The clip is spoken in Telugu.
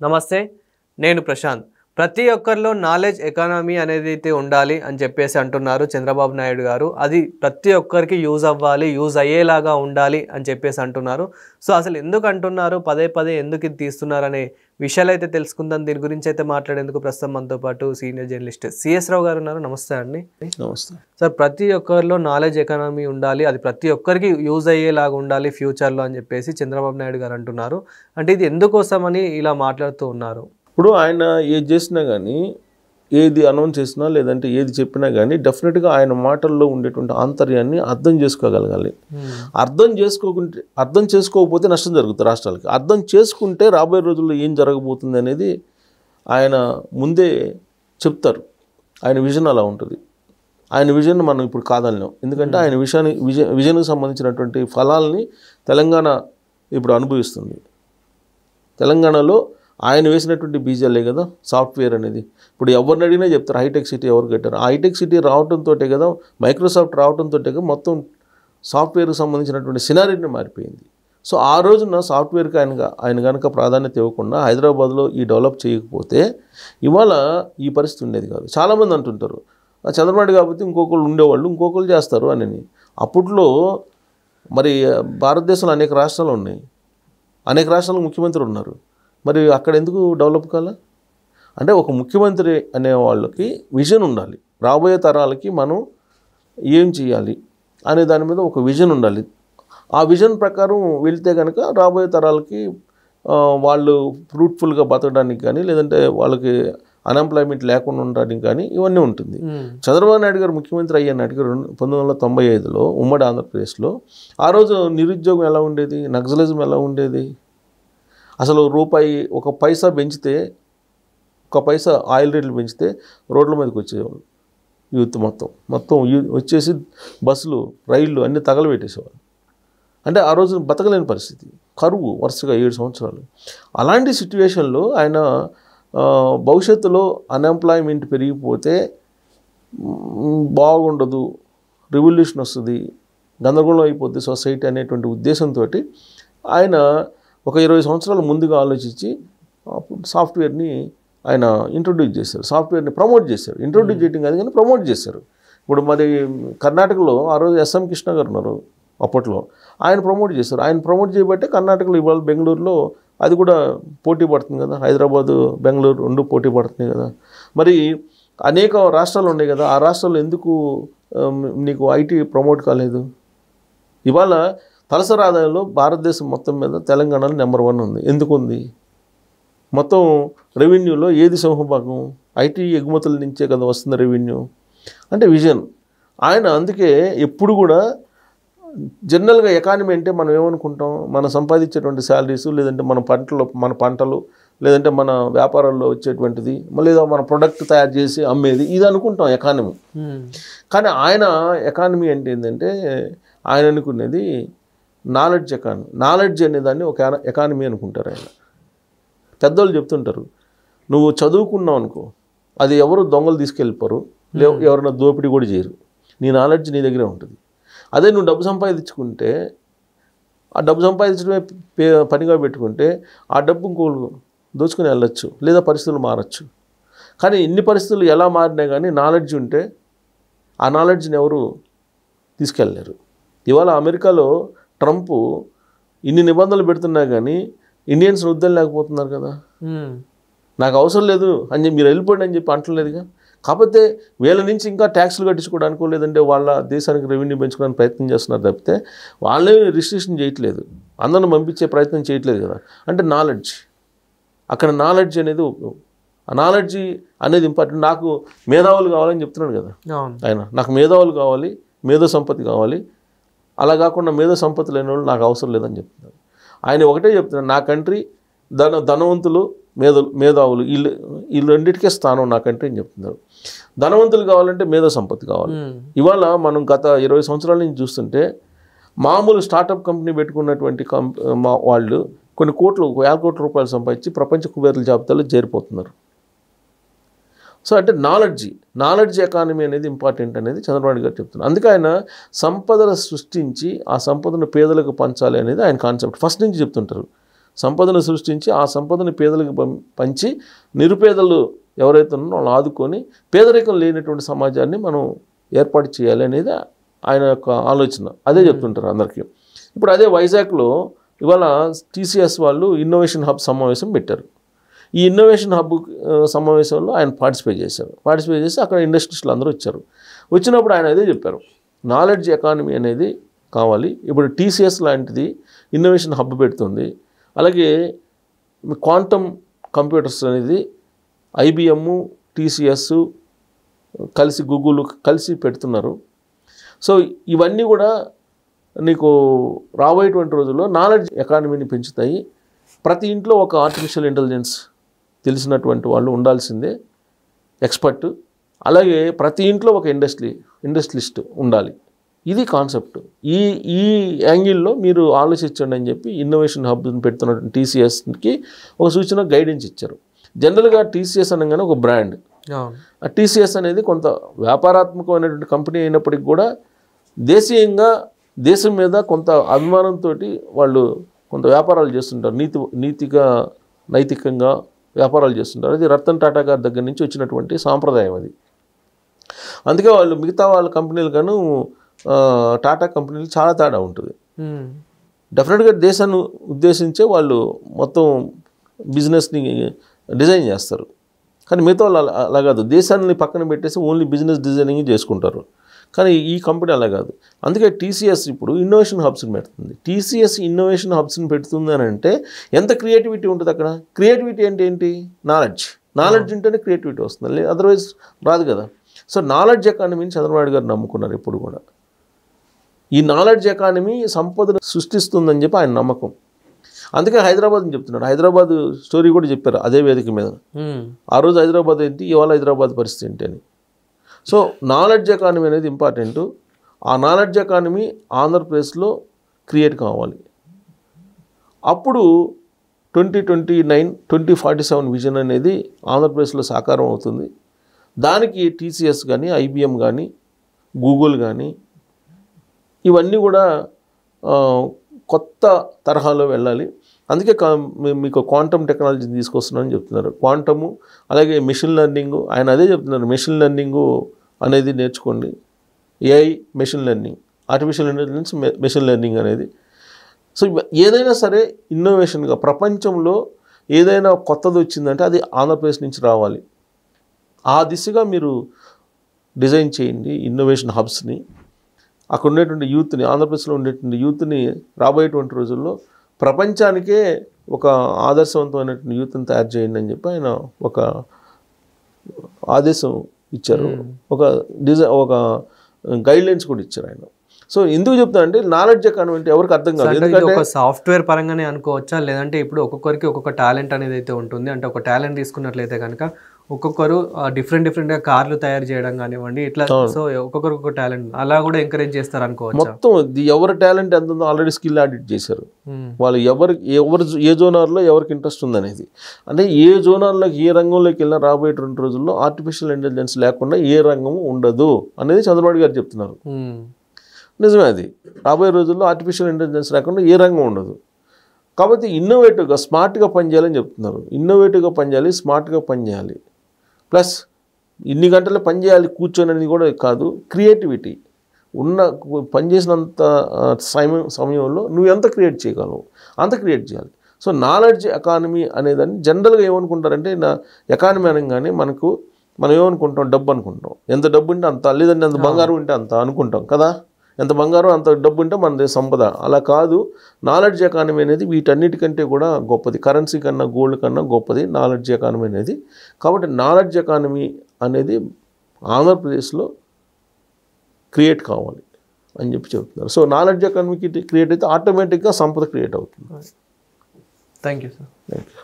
నమస్తే, నేను ప్రశాంత్. ప్రతి ఒక్కరిలో నాలెడ్జ్ ఎకానమీ అనేది అయితే ఉండాలి అని చెప్పేసి అంటున్నారు చంద్రబాబు నాయుడు గారు. అది ప్రతి ఒక్కరికి యూజ్ అవ్వాలి, యూజ్ అయ్యేలాగా ఉండాలి అని చెప్పేసి అంటున్నారు. సో అసలు ఎందుకు అంటున్నారు, పదే పదే ఎందుకు ఇది తీస్తున్నారు అనే విషయాలు అయితే తెలుసుకుందాం. దీని గురించి అయితే మాట్లాడేందుకు ప్రస్తుతం మనతో పాటు సీనియర్ జర్నలిస్ట్ సిఎస్ రావు గారు ఉన్నారు. నమస్తే అండి. నమస్తే సార్, ప్రతి ఒక్కరిలో నాలెడ్జ్ ఎకానమీ ఉండాలి, అది ప్రతి ఒక్కరికి యూజ్ అయ్యేలాగా ఉండాలి ఫ్యూచర్లో అని చెప్పేసి చంద్రబాబు నాయుడు గారు అంటున్నారు. అంటే ఇది ఎందుకోసమని ఇలా మాట్లాడుతూ ఉన్నారు? ఇప్పుడు ఆయన ఏది చేసినా కానీ, ఏది అనౌన్స్ చేసినా లేదంటే ఏది చెప్పినా కానీ డెఫినెట్గా ఆయన మాటల్లో ఉండేటువంటి ఆంతర్యాన్ని అర్థం చేసుకోగలగాలి. అర్థం చేసుకోకపోతే నష్టం జరుగుతుంది రాష్ట్రాలకి. అర్థం చేసుకుంటే రాబోయే రోజుల్లో ఏం జరగబోతుంది అనేది ఆయన ముందే చెప్తారు. ఆయన విజన్ అలా ఉంటుంది. ఆయన విజన్ మనం ఇప్పుడు కాదన్నాం. ఎందుకంటే ఆయన విజన్కి సంబంధించినటువంటి ఫలాల్ని తెలంగాణ ఇప్పుడు అనుభవిస్తుంది. తెలంగాణలో ఆయన వేసినటువంటి బీజాలే కదా సాఫ్ట్వేర్ అనేది. ఇప్పుడు ఎవరిని అడిగినా చెప్తారు హైటెక్ సిటీ ఎవరు కట్టారు. ఆ హైటెక్ సిటీ రావడంతో కదా, మైక్రోసాఫ్ట్ రావడంతో కదా మొత్తం సాఫ్ట్వేర్కి సంబంధించినటువంటి సినారీని మారిపోయింది. సో ఆ రోజున సాఫ్ట్వేర్కి ఆయన కనుక ప్రాధాన్యత ఇవ్వకుండా హైదరాబాద్లో ఈ డెవలప్ చేయకపోతే ఇవాళ ఈ పరిస్థితి ఉండేది కాదు. చాలామంది అంటుంటారు చంద్రబాబు కాకపోతే ఇంకొకళ్ళు ఉండేవాళ్ళు, ఇంకొకళ్ళు చేస్తారు అని. అప్పట్లో మరి భారతదేశంలో అనేక రాష్ట్రాలు ఉన్నాయి, అనేక రాష్ట్రాలకు ముఖ్యమంత్రులు ఉన్నారు. మరి అక్కడ ఎందుకు డెవలప్ కాలే? అంటే ఒక ముఖ్యమంత్రి అనే వాళ్ళకి విజన్ ఉండాలి. రాబోయే తరాలకి మనం ఏం చేయాలి అనే దాని మీద ఒక విజన్ ఉండాలి. ఆ విజన్ ప్రకారం వెళ్తే కనుక రాబోయే తరాలకి వాళ్ళు ఫ్రూట్ఫుల్గా బతకడానికి కానీ, లేదంటే వాళ్ళకి అన్ఎంప్లాయ్మెంట్ లేకుండా ఉండడానికి కానీ ఇవన్నీ ఉంటుంది. చంద్రబాబు నాయుడు గారు ముఖ్యమంత్రి అయ్యే నాటికి 1995లో ఉమ్మడి ఆంధ్రప్రదేశ్లో ఆ రోజు నిరుద్యోగం ఎలా ఉండేది, నక్సలిజం ఎలా ఉండేది, అసలు ఒక పైసా పెంచితే, ఒక పైసా ఆయిల్ రేట్లు పెంచితే రోడ్ల మీదకి వచ్చేవాళ్ళు. యూత్ మొత్తం వచ్చేసి బస్సులు, రైళ్ళు అన్నీ తగలబెట్టేసేవాళ్ళు. అంటే ఆ రోజు బతకలేని పరిస్థితి, కరువు వరుసగా 7 సంవత్సరాలు. అలాంటి సిచ్యువేషన్లో ఆయన భవిష్యత్తులో అన్ఎంప్లాయ్మెంట్ పెరిగిపోతే బాగుండదు, రెవల్యూషన్ వస్తుంది, గందరగోళం అయిపోద్ది సొసైటీ అనేటువంటి ఉద్దేశంతో ఆయన ఒక 20 సంవత్సరాలు ముందుగా ఆలోచించి సాఫ్ట్వేర్ని ఆయన ఇంట్రొడ్యూస్ చేశారు. సాఫ్ట్వేర్ని ప్రమోట్ చేశారు. ఇంట్రొడ్యూస్ చేయడం కాదు కానీ ప్రమోట్ చేశారు. ఇప్పుడు మరి కర్ణాటకలో ఆ రోజు ఎస్ఎం కృష్ణ గారు ఉన్నారు అప్పట్లో, ఆయన ప్రమోట్ చేశారు. ఆయన ప్రమోట్ చేయబట్టే కర్ణాటకలో ఇవాళ బెంగళూరులో అది కూడా పోటీ పడుతుంది కదా, హైదరాబాదు బెంగళూరు రెండు పోటీ పడుతుంది కదా. మరి అనేక రాష్ట్రాలు ఉన్నాయి కదా, ఆ రాష్ట్రాల్లో ఎందుకు నీకు ఐటీ ప్రమోట్ కాలేదు? ఇవాళ తలసరి ఆదాయంలో భారతదేశం మొత్తం మీద తెలంగాణలో నెంబర్ 1 ఉంది. ఎందుకు ఉంది? మొత్తం రెవెన్యూలో ఏది సింహభాగం? ఐటీ ఎగుమతుల నుంచే కదా వస్తుంది రెవెన్యూ. అంటే విజన్ ఆయన. అందుకే ఎప్పుడు కూడా జనరల్గా ఎకానమీ అంటే మనం ఏమనుకుంటాం, మనం సంపాదించేటువంటి శాలరీస్, లేదంటే మన పంటలు, లేదంటే మన వ్యాపారాల్లో వచ్చేటువంటిది, లేదా మన ప్రొడక్ట్ తయారు చేసి అమ్మేది, ఇది అనుకుంటాం ఎకానమీ. కానీ ఆయన ఎకానమీ అంటే ఏంటంటే ఆయన అనుకునేది నాలెడ్జ్ ఎకానమీ. నాలెడ్జ్ అనేదాన్ని ఒక ఎకానమీ అనుకుంటారు ఆయన. పెద్దోళ్ళు చెప్తుంటారు, నువ్వు చదువుకున్నావు అనుకో, అది ఎవరు దొంగలు తీసుకెళ్ళిపోరు, ఎవరైనా దోపిడీ కూడా చేయరు, నీ నాలెడ్జ్ నీ దగ్గరే ఉంటుంది. అదే నువ్వు డబ్బు సంపాదించుకుంటే, ఆ డబ్బు సంపాదించడమే పనిగా పెట్టుకుంటే ఆ డబ్బు ఇంకోళ్ళు దోచుకుని వెళ్ళొచ్చు, లేదా పరిస్థితులు మారచ్చు. కానీ ఇన్ని పరిస్థితులు ఎలా మారినా కానీ నాలెడ్జ్ ఉంటే ఆ నాలెడ్జ్ని ఎవరు తీసుకెళ్ళలేరు. ఇవాళ అమెరికాలో ట్రంప్ ఇన్ని నిబంధనలు పెడుతున్నా కానీ ఇండియన్స్ వద్దలేకపోతున్నారు కదా. నాకు అవసరం లేదు అని చెప్పి మీరు వెళ్ళిపోండి అని చెప్పి అంటలేదుగా. కాకపోతే వీళ్ళ నుంచి ఇంకా ట్యాక్స్లు కట్టించుకోవడానికో, లేదంటే వాళ్ళ దేశానికి రెవెన్యూ పెంచుకోవడానికి ప్రయత్నం చేస్తున్నారు తప్పితే వాళ్ళే రిస్ట్రిక్షన్ చేయట్లేదు, అందరిని పంపించే ప్రయత్నం చేయట్లేదు కదా. అంటే నాలెడ్జ్, అక్కడ నాలెడ్జ్ అనేది, ఆ నాలెడ్జ్ అనేది ఇంపార్టెంట్. నాకు మేధావులు కావాలని చెప్తున్నాడు కదా ఆయన. నాకు మేధావులు కావాలి, మేధో సంపత్తి కావాలి. అలా కాకుండా మేధో సంపత్తి లేని వాళ్ళు నాకు అవసరం లేదని చెప్తున్నారు ఆయన. ఒకటే చెప్తున్నాడు, నా కంట్రీ ధనవంతులు, మేధావులు, వీళ్ళు రెండింటికే స్థానం నా కంట్రీ అని చెప్తున్నారు. ధనవంతులు కావాలంటే మేధో సంపత్తి కావాలి. ఇవాళ మనం గత 20 సంవత్సరాల నుంచి చూస్తుంటే మామూలు స్టార్టప్ కంపెనీ పెట్టుకున్నటువంటి వాళ్ళు కొన్ని కోట్లు, 1,000 కోట్ల రూపాయలు సంపాదించి ప్రపంచ కుబేరుల జాబితాలో చేరిపోతున్నారు. సో అంటే నాలెడ్జ్ ఎకానమీ అనేది ఇంపార్టెంట్ అనేది చంద్రబాబు గారు చెప్తున్నారు. అందుకే ఆయన సంపదను సృష్టించి ఆ సంపదను పేదలకు పంచాలి అనేది ఆయన కాన్సెప్ట్ ఫస్ట్ నుంచి చెప్తుంటారు. సంపదను సృష్టించి ఆ సంపదను పేదలకు పంచి నిరుపేదలు ఎవరైతే ఉన్నారో వాళ్ళు ఆదుకొని పేదరికం లేనటువంటి సమాజాన్ని మనం ఏర్పాటు చేయాలి అనేది ఆయన యొక్క ఆలోచన. అదే చెప్తుంటారు అందరికీ. ఇప్పుడు అదే వైజాగ్లో ఇవాళ టీసీఎస్ వాళ్ళు ఇన్నోవేషన్ హబ్ సమావేశం పెట్టారు. ఈ ఇన్నోవేషన్ హబ్ సమావేశంలో ఆయన పార్టిసిపేట్ చేసి అక్కడ ఇండస్ట్రీస్లో అందరూ వచ్చారు. వచ్చినప్పుడు ఆయన అదే చెప్పారు, నాలెడ్జ్ ఎకానమీ అనేది కావాలి. ఇప్పుడు టీసీఎస్ లాంటిది ఇన్నోవేషన్ హబ్ పెడుతుంది. అలాగే క్వాంటమ్ కంప్యూటర్స్ అనేది IBM, TCS కలిసి గూగుల్ కలిసి పెడుతున్నారు. సో ఇవన్నీ కూడా నీకు రాబోయేటువంటి రోజుల్లో నాలెడ్జ్ ఎకానమీని పెంచుతాయి. ప్రతి ఇంట్లో ఒక ఆర్టిఫిషియల్ ఇంటెలిజెన్స్ తెలిసినటువంటి వాళ్ళు ఉండాల్సిందే, ఎక్స్పర్ట్. అలాగే ప్రతి ఇంట్లో ఒక ఇండస్ట్రియలిస్ట్ ఉండాలి. ఇది కాన్సెప్ట్. ఈ యాంగిల్లో మీరు ఆలోచించండి అని చెప్పి ఇన్నోవేషన్ హబ్ని పెడుతున్నటువంటి TCSకి ఒక సూచన గైడెన్స్ ఇచ్చారు. జనరల్గా TCS అనగానే ఒక బ్రాండ్. ఆ TCS అనేది కొంత వ్యాపారాత్మకమైనటువంటి కంపెనీ అయినప్పటికీ కూడా దేశీయంగా దేశం మీద కొంత అభిమానంతో వాళ్ళు కొంత వ్యాపారాలు చేస్తుంటారు. నైతికంగా వ్యాపారాలు చేస్తుంటారు. అది రతన్ టాటా గారి దగ్గర నుంచి వచ్చినటువంటి సాంప్రదాయం అది. అందుకే వాళ్ళు మిగతా వాళ్ళ కంపెనీలు గాను టాటా కంపెనీలు చాలా తేడా ఉంటుంది. డెఫినెట్గా దేశాన్ని ఉద్దేశించే వాళ్ళు మొత్తం బిజినెస్ని డిజైన్ చేస్తారు. కానీ మిగతా వాళ్ళు అలా కాదు, దేశాన్ని పక్కన పెట్టేసి ఓన్లీ బిజినెస్ డిజైనింగ్ చేసుకుంటారు. కానీ ఈ కంపెనీ అలా కాదు. అందుకే TCS ఇప్పుడు ఇన్నోవేషన్ హబ్స్ని పెడుతుంది. TCS ఇన్నోవేషన్ హబ్స్ని పెడుతుంది అని అంటే ఎంత క్రియేటివిటీ ఉంటుంది అక్కడ. క్రియేటివిటీ అంటే ఏంటి? నాలెడ్జ్ ఉంటేనే క్రియేటివిటీ వస్తుంది, అదర్వైజ్ రాదు కదా. సో నాలెడ్జ్ ఎకానమీని చంద్రబాబు గారు నమ్ముకున్నారు ఎప్పుడు కూడా. ఈ నాలెడ్జ్ ఎకానమీ సంపదను సృష్టిస్తుందని చెప్పి ఆయన నమ్మకం. అందుకే హైదరాబాద్ని చెప్తున్నాడు. హైదరాబాద్ స్టోరీ కూడా చెప్పారు అదే వేదిక మీద. ఆ రోజు హైదరాబాద్ ఏంటి, ఇవాళ హైదరాబాద్ పరిస్థితి ఏంటి అని. సో నాలెడ్జ్ ఎకానమీ అనేది ఇంపార్టెంట్. ఆ నాలెడ్జ్ ఎకానమీ ఆంధ్రప్రదేశ్లో క్రియేట్ కావాలి. అప్పుడు 2029, 2047 విజన్ అనేది ఆంధ్రప్రదేశ్లో సాకారం అవుతుంది. దానికి TCS కానీ, IBM కానీ, గూగుల్ కానీ ఇవన్నీ కూడా కొత్త తరహాలో వెళ్ళాలి. అందుకే మీకు క్వాంటమ్ టెక్నాలజీని తీసుకొస్తున్నానని చెప్తున్నారు. క్వాంటము అలాగే మెషిన్ లెర్నింగ్, ఆయన అదే చెప్తున్నారు. మెషిన్ లెర్నింగు అనేది నేర్చుకోండి. AI machine learning, artificial intelligence machine learning అనేది. సో ఏదైనా సరే ఇన్నోవేషన్గా ప్రపంచంలో ఏదైనా కొత్తది వచ్చిందంటే అది ఆంధ్రప్రదేశ్ నుంచి రావాలి. ఆ దిశగా మీరు డిజైన్ చేయండి ఇన్నోవేషన్ హబ్స్ని. అక్కడ ఉండేటువంటి యూత్ని, ఆంధ్రప్రదేశ్లో ఉండేటువంటి యూత్ని రాబోయేటువంటి రోజుల్లో ప్రపంచానికే ఒక ఆదర్శవంతమైనటువంటి యూత్ని తయారు చేయండి అని చెప్పి ఆయన ఒక ఆదేశం ఇచ్చారు. ఒక గైడ్లైన్స్ కూడా ఇచ్చారు ఆయన. సో ఎందుకు చెప్తాను అంటే నాలెడ్జ్ ఎకానమీ అంటే ఎవరికి అర్థం కాదు. ఎందుకంటే ఒక సాఫ్ట్వేర్ పరంగానే అనుకోవచ్చా, లేదంటే ఇప్పుడు ఒక్కొక్కరికి ఒక్కొక్క టాలెంట్ అనేది అయితే ఉంటుంది. అంటే ఒక టాలెంట్ తీసుకున్నట్లయితే కనుక ఒక్కొక్కరు డిఫరెంట్గా కార్లు తయారు చేయడం కానివ్వండి, ఇట్లా. సో ఒక్కొక్కరు ఒక్కొక్క టాలెంట్ అలా కూడా ఎంకరేజ్ చేస్తారు అనుకోవచ్చు. మొత్తం ఎవరి టాలెంట్ ఎంత ఉందో ఆల్రెడీ స్కిల్ ఆడిట్ చేశారు వాళ్ళు. ఏ జోనర్లో ఎవరికి ఇంట్రెస్ట్ ఉందనేది. అంటే ఏ జోనర్లోకి ఏ రంగంలోకి వెళ్ళినా రాబోయేటువంటి రోజుల్లో ఆర్టిఫిషియల్ ఇంటెలిజెన్స్ లేకుండా ఏ రంగము ఉండదు అనేది చంద్రబాబు గారు చెప్తున్నారు. నిజమే, అది రాబోయే రోజుల్లో ఆర్టిఫిషియల్ ఇంటెలిజెన్స్ లేకుండా ఏ రంగం ఉండదు. కాబట్టి ఇన్నోవేటివ్గా స్మార్ట్గా పనిచేయాలని చెప్తున్నారు. ఇన్నోవేటివ్గా పనిచేయాలి, స్మార్ట్గా పనిచేయాలి. ప్లస్ ఇన్ని గంటలు పనిచేయాలి కూర్చొని అనేది కూడా కాదు. క్రియేటివిటీ పనిచేసినంత సమయంలో నువ్వు ఎంత క్రియేట్ చేయగలవు అంత క్రియేట్ చేయాలి. సో నాలెడ్జ్ ఎకానమీ అనేదాన్ని జనరల్గా ఏమనుకుంటారంటే, ఎకానమీ అనగానే మనం ఏమనుకుంటాం, డబ్బు అనుకుంటాం. ఎంత డబ్బు ఉంటే అంత, లేదంటే ఎంత బంగారం ఉంటే అంత అనుకుంటాం కదా. ఎంత బంగారం అంత డబ్బు ఉంటే మన సంపద. అలా కాదు. నాలెడ్జ్ ఎకానమీ అనేది వీటన్నిటికంటే కూడా గొప్పది. కరెన్సీ కన్నా, గోల్డ్ కన్నా గొప్పది నాలెడ్జ్ ఎకానమీ అనేది. కాబట్టి నాలెడ్జ్ ఎకానమీ అనేది ఆంధ్రప్రదేశ్లో క్రియేట్ కావాలి అని చెప్పి చెప్తున్నారు. సో నాలెడ్జ్ ఎకానమీకి క్రియేట్ అయితే ఆటోమేటిక్గా సంపద క్రియేట్ అవుతుంది. Thank you sir. Thank you.